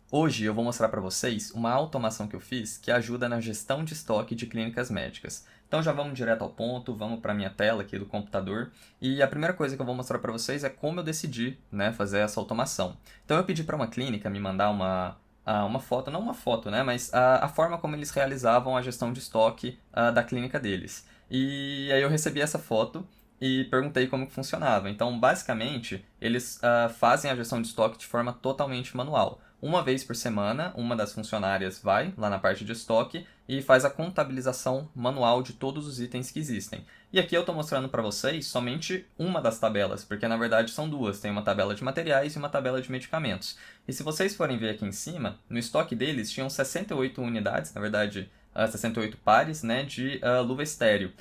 Hoje eu vou mostrar para vocês uma automação que eu fiz que ajuda na gestão de estoque de clínicas médicas. Então já vamos direto ao ponto, vamos para a minha tela aqui do computador e a primeira coisa que eu vou mostrar para vocês é como eu decidi, fazer essa automação. Então eu pedi para uma clínica me mandar uma foto, não uma foto, mas a forma como eles realizavam a gestão de estoque da clínica deles. E aí eu recebi essa foto e perguntei como que funcionava. Então, basicamente, eles fazem a gestão de estoque de forma totalmente manual. Uma vez por semana, uma das funcionárias vai lá na parte de estoque e faz a contabilização manual de todos os itens que existem. E aqui eu estou mostrando para vocês somente uma das tabelas, porque na verdade são duas. Tem uma tabela de materiais e uma tabela de medicamentos. E se vocês forem ver aqui em cima, no estoque deles tinham 68 unidades, na verdade 68 pares, de luva estéreo.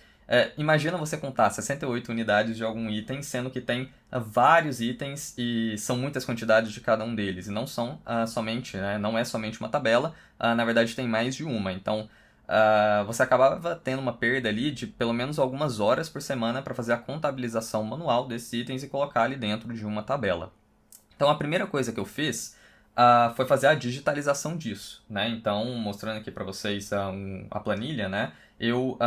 Imagina você contar 68 unidades de algum item, sendo que tem vários itens e são muitas quantidades de cada um deles. E não são somente, não é somente uma tabela, na verdade tem mais de uma. Então você acabava tendo uma perda ali de pelo menos algumas horas por semana para fazer a contabilização manual desses itens e colocar ali dentro de uma tabela. Então a primeira coisa que eu fiz foi fazer a digitalização disso, Então, mostrando aqui para vocês a planilha, eu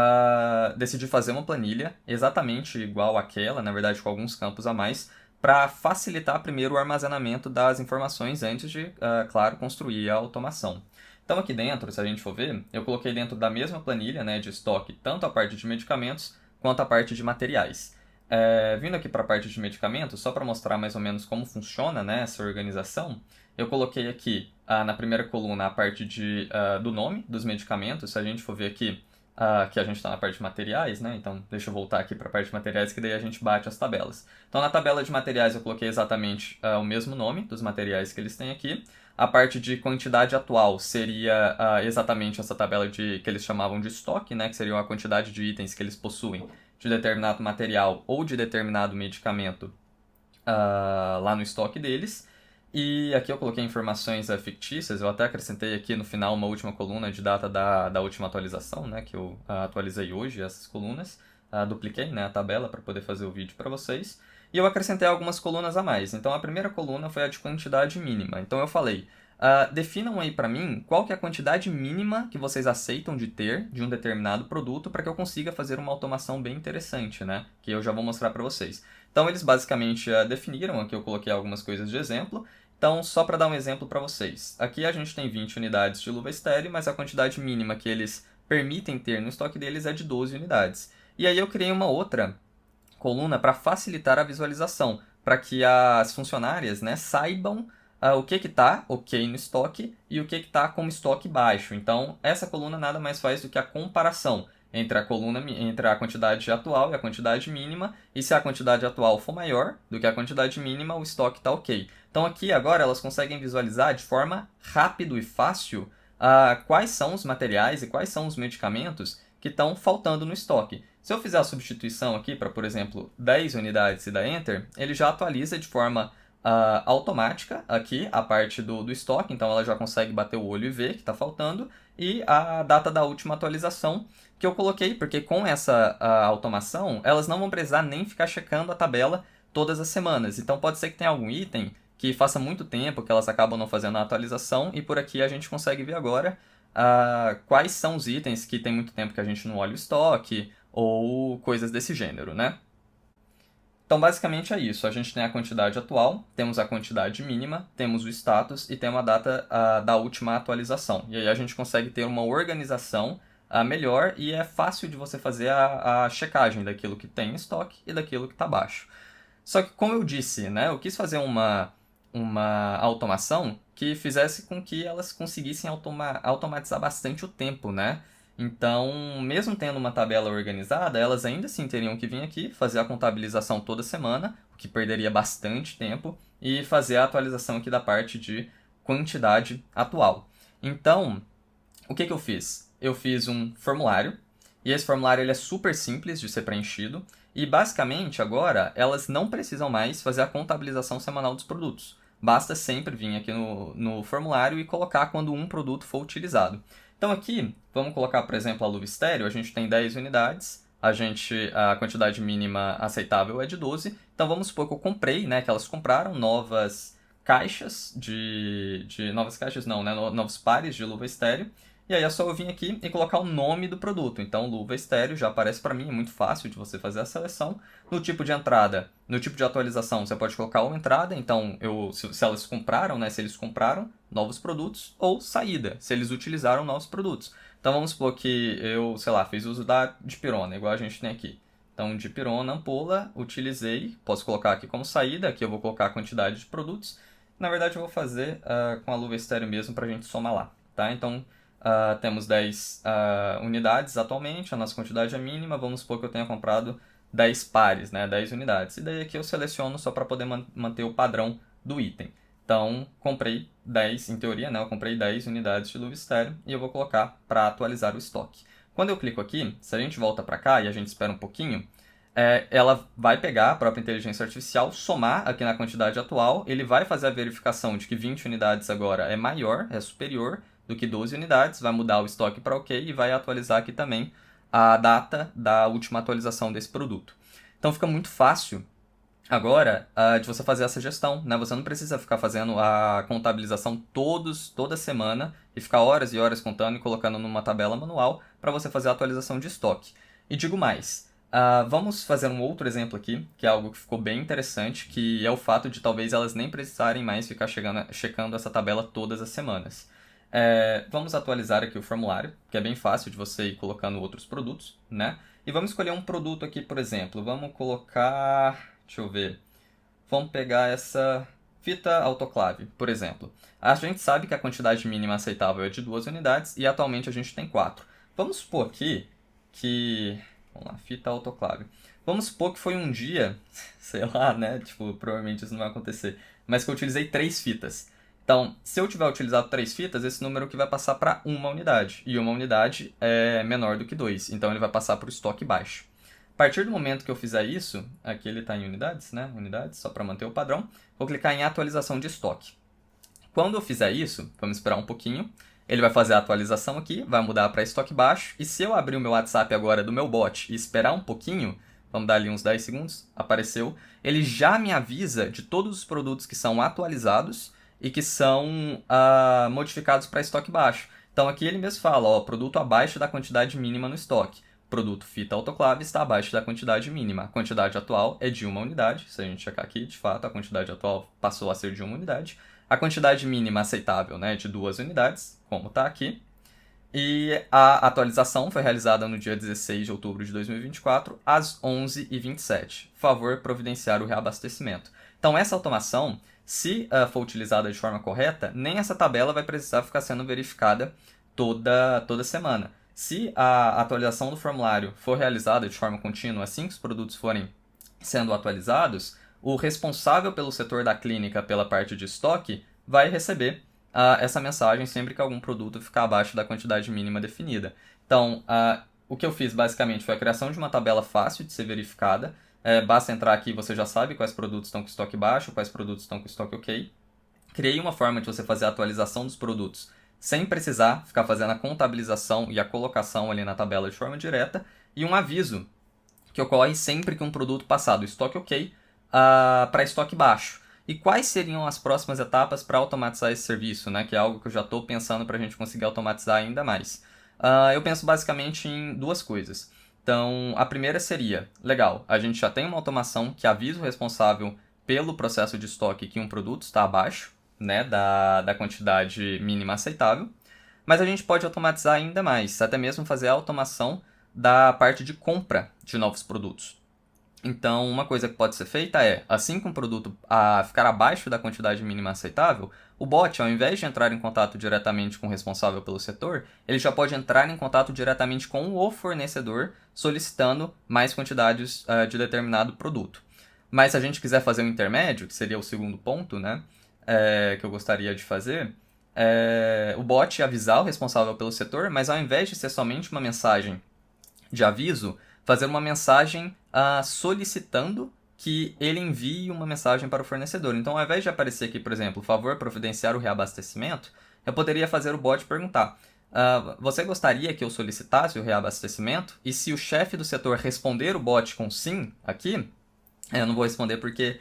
decidi fazer uma planilha exatamente igual àquela, na verdade com alguns campos a mais, para facilitar primeiro o armazenamento das informações antes de, claro, construir a automação. Então aqui dentro, se a gente for ver, eu coloquei dentro da mesma planilha de estoque tanto a parte de medicamentos quanto a parte de materiais. Vindo aqui para a parte de medicamentos, só para mostrar mais ou menos como funciona essa organização, eu coloquei aqui na primeira coluna a parte do nome dos medicamentos. Se a gente for ver aqui, que a gente está na parte de materiais, então deixa eu voltar aqui para a parte de materiais, que daí a gente bate as tabelas. Então na tabela de materiais eu coloquei exatamente o mesmo nome dos materiais que eles têm aqui. A parte de quantidade atual seria exatamente essa tabela que eles chamavam de estoque, que seria a quantidade de itens que eles possuem de determinado material ou de determinado medicamento lá no estoque deles. E aqui eu coloquei informações fictícias, eu até acrescentei aqui no final uma última coluna de data da última atualização, que eu atualizei hoje, essas colunas. Dupliquei a tabela para poder fazer o vídeo para vocês. E eu acrescentei algumas colunas a mais. Então a primeira coluna foi a de quantidade mínima. Então eu falei, definam aí para mim qual que é a quantidade mínima que vocês aceitam de ter de um determinado produto para que eu consiga fazer uma automação bem interessante, que eu já vou mostrar para vocês. Então eles basicamente definiram, aqui eu coloquei algumas coisas de exemplo. Então, só para dar um exemplo para vocês. Aqui a gente tem 20 unidades de luva estéreo, mas a quantidade mínima que eles permitem ter no estoque deles é de 12 unidades. E aí eu criei uma outra coluna para facilitar a visualização, para que as funcionárias saibam o que está ok no estoque e o que está com estoque baixo. Então, essa coluna nada mais faz do que a comparação entre a quantidade atual e a quantidade mínima, e se a quantidade atual for maior do que a quantidade mínima, o estoque está ok. Então aqui agora elas conseguem visualizar de forma rápida e fácil quais são os materiais e quais são os medicamentos que estão faltando no estoque. Se eu fizer a substituição aqui para, por exemplo, 10 unidades e dar Enter, ele já atualiza de forma automática aqui a parte do estoque, então ela já consegue bater o olho e ver que está faltando, e a data da última atualização que eu coloquei, porque com essa automação, elas não vão precisar nem ficar checando a tabela todas as semanas. Então pode ser que tenha algum item que faça muito tempo que elas acabam não fazendo a atualização, e por aqui a gente consegue ver agora quais são os itens que tem muito tempo que a gente não olha o estoque, ou coisas desse gênero, Então, basicamente é isso. A gente tem a quantidade atual, temos a quantidade mínima, temos o status e temos a data da última atualização. E aí a gente consegue ter uma organização melhor, e é fácil de você fazer a checagem daquilo que tem em estoque e daquilo que está baixo. Só que, como eu disse, eu quis fazer uma automação que fizesse com que elas conseguissem automatizar bastante o tempo, Então, mesmo tendo uma tabela organizada, elas ainda assim teriam que vir aqui, fazer a contabilização toda semana, o que perderia bastante tempo, e fazer a atualização aqui da parte de quantidade atual. Então, o que eu fiz? Eu fiz um formulário, e esse formulário ele é super simples de ser preenchido, e basicamente agora elas não precisam mais fazer a contabilização semanal dos produtos. Basta sempre vir aqui no formulário e colocar quando um produto for utilizado. Então aqui, vamos colocar, por exemplo, a luva estéreo, a gente tem 10 unidades, a quantidade mínima aceitável é de 12, então vamos supor que eu comprei, que elas compraram novas caixas novas caixas não, né? Novos pares de luva estéreo. E aí é só eu vir aqui e colocar o nome do produto. Então, luva estéreo já aparece para mim, é muito fácil de você fazer a seleção. No tipo de entrada, no tipo de atualização, você pode colocar ou entrada, então se elas compraram, né? Se eles compraram novos produtos, ou saída, se eles utilizaram novos produtos. Então vamos supor que eu, sei lá, fiz uso da dipirona, igual a gente tem aqui. Então, dipirona, ampola, utilizei, posso colocar aqui como saída, aqui eu vou colocar a quantidade de produtos. Na verdade, eu vou fazer com a luva estéreo mesmo para a gente somar lá, tá? Então, temos 10 unidades atualmente, a nossa quantidade é mínima, vamos supor que eu tenha comprado 10 pares, né? 10 unidades. E daí aqui eu seleciono só para poder manter o padrão do item. Então, comprei 10, em teoria, né? Eu comprei 10 unidades de luva estéreo e eu vou colocar para atualizar o estoque. Quando eu clico aqui, se a gente volta para cá e a gente espera um pouquinho, ela vai pegar a própria inteligência artificial, somar aqui na quantidade atual, ele vai fazer a verificação de que 20 unidades agora é maior, é superior do que 12 unidades, vai mudar o estoque para OK e vai atualizar aqui também a data da última atualização desse produto. Então fica muito fácil agora de você fazer essa gestão, né? Você não precisa ficar fazendo a contabilização toda semana e ficar horas e horas contando e colocando numa tabela manual para você fazer a atualização de estoque. E digo mais, vamos fazer um outro exemplo aqui, que é algo que ficou bem interessante, que é o fato de talvez elas nem precisarem mais ficar checando essa tabela todas as semanas. Vamos atualizar aqui o formulário, que é bem fácil de você ir colocando outros produtos, né? E vamos escolher um produto aqui, por exemplo. Vamos colocar... Deixa eu ver. Vamos pegar essa fita autoclave, por exemplo. A gente sabe que a quantidade mínima aceitável é de 2 unidades e atualmente a gente tem 4. Vamos supor aqui que... Vamos lá, fita autoclave. Vamos supor que foi um dia, sei lá, né? Tipo, provavelmente isso não vai acontecer. Mas que eu utilizei 3 fitas. Então, se eu tiver utilizado 3 fitas, esse número aqui vai passar para 1 unidade. E 1 unidade é menor do que 2. Então, ele vai passar para o estoque baixo. A partir do momento que eu fizer isso, aqui ele está em unidades, né? Unidades, só para manter o padrão. Vou clicar em atualização de estoque. Quando eu fizer isso, vamos esperar um pouquinho. Ele vai fazer a atualização aqui, vai mudar para estoque baixo. E se eu abrir o meu WhatsApp agora do meu bot e esperar um pouquinho, vamos dar ali uns 10 segundos, apareceu. Ele já me avisa de todos os produtos que são atualizados e que são modificados para estoque baixo. Então aqui ele mesmo fala, ó, produto abaixo da quantidade mínima no estoque. Produto fita autoclave está abaixo da quantidade mínima. A quantidade atual é de 1 unidade. Se a gente checar aqui, de fato, a quantidade atual passou a ser de 1 unidade. A quantidade mínima aceitável, né, é de 2 unidades, como está aqui. E a atualização foi realizada no dia 16 de outubro de 2024, às 11h27. Favor providenciar o reabastecimento. Então, essa automação, se for utilizada de forma correta, nem essa tabela vai precisar ficar sendo verificada toda semana. Se a atualização do formulário for realizada de forma contínua, assim que os produtos forem sendo atualizados, o responsável pelo setor da clínica, pela parte de estoque, vai receber essa mensagem sempre que algum produto ficar abaixo da quantidade mínima definida. Então, o que eu fiz basicamente foi a criação de uma tabela fácil de ser verificada. Basta entrar aqui e você já sabe quais produtos estão com estoque baixo, quais produtos estão com estoque OK. Criei uma forma de você fazer a atualização dos produtos sem precisar ficar fazendo a contabilização e a colocação ali na tabela de forma direta. E um aviso que ocorre sempre que um produto passar do estoque OK para estoque baixo. E quais seriam as próximas etapas para automatizar esse serviço, né? Que é algo que eu já estou pensando para a gente conseguir automatizar ainda mais. Eu penso basicamente em duas coisas. Então, a primeira seria, legal, a gente já tem uma automação que avisa o responsável pelo processo de estoque que um produto está abaixo, né, da quantidade mínima aceitável, mas a gente pode automatizar ainda mais, até mesmo fazer a automação da parte de compra de novos produtos. Então, uma coisa que pode ser feita é, assim que um produto ficar abaixo da quantidade mínima aceitável, o bot, ao invés de entrar em contato diretamente com o responsável pelo setor, ele já pode entrar em contato diretamente com o fornecedor, solicitando mais quantidades de determinado produto. Mas se a gente quiser fazer um intermédio, que seria o segundo ponto, né, que eu gostaria de fazer, o bot avisar o responsável pelo setor, mas ao invés de ser somente uma mensagem de aviso, fazer uma mensagem solicitando que ele envie uma mensagem para o fornecedor. Então, ao invés de aparecer aqui, por exemplo, favor providenciar o reabastecimento, eu poderia fazer o bot perguntar, você gostaria que eu solicitasse o reabastecimento? E se o chefe do setor responder o bot com sim aqui, eu não vou responder porque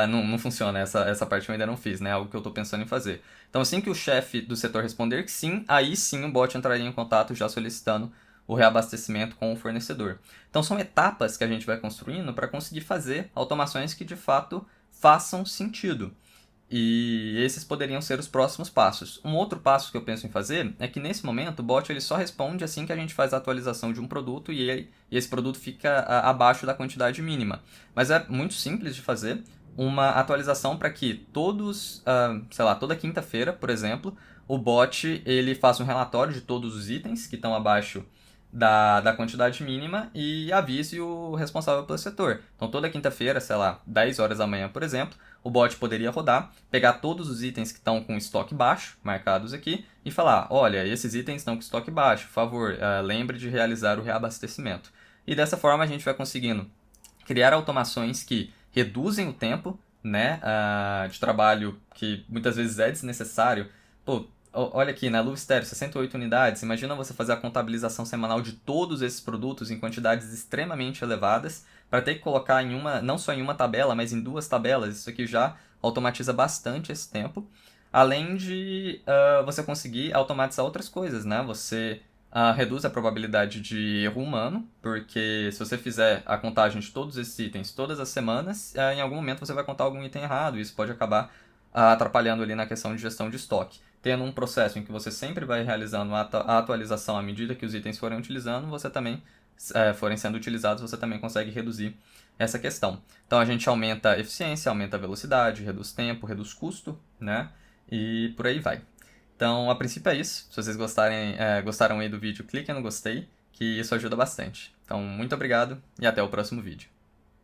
não funciona, essa parte eu ainda não fiz, né? Algo que eu estou pensando em fazer. Então, assim que o chefe do setor responder que sim, aí sim o bot entraria em contato já solicitando o reabastecimento com o fornecedor. Então, são etapas que a gente vai construindo para conseguir fazer automações que de fato façam sentido. E esses poderiam ser os próximos passos. Um outro passo que eu penso em fazer é que nesse momento o bot ele só responde assim que a gente faz a atualização de um produto e esse produto fica abaixo da quantidade mínima. Mas é muito simples de fazer uma atualização para que todos, sei lá, toda quinta-feira, por exemplo, o bot ele faça um relatório de todos os itens que estão abaixo da quantidade mínima e avise o responsável pelo setor. Então toda quinta-feira, sei lá, 10 horas da manhã, por exemplo, o bot poderia rodar, pegar todos os itens que estão com estoque baixo, marcados aqui, e falar, olha, esses itens estão com estoque baixo, por favor, lembre de realizar o reabastecimento. E dessa forma a gente vai conseguindo criar automações que reduzem o tempo, né, de trabalho que muitas vezes é desnecessário. Pô, olha aqui, na Lua Stereo, 68 unidades, imagina você fazer a contabilização semanal de todos esses produtos em quantidades extremamente elevadas, para ter que colocar em uma, não só em uma tabela, mas em duas tabelas. Isso aqui já automatiza bastante esse tempo. Além de você conseguir automatizar outras coisas, né? Você reduz a probabilidade de erro humano, porque se você fizer a contagem de todos esses itens todas as semanas, em algum momento você vai contar algum item errado, e isso pode acabar atrapalhando ali na questão de gestão de estoque. Tendo um processo em que você sempre vai realizando a atualização à medida que os itens forem utilizando, você também forem sendo utilizados, você também consegue reduzir essa questão. Então a gente aumenta a eficiência, aumenta a velocidade, reduz tempo, reduz custo, né? E por aí vai. Então, a princípio é isso. Se vocês gostaram aí do vídeo, cliquem no gostei, que isso ajuda bastante. Então, muito obrigado e até o próximo vídeo.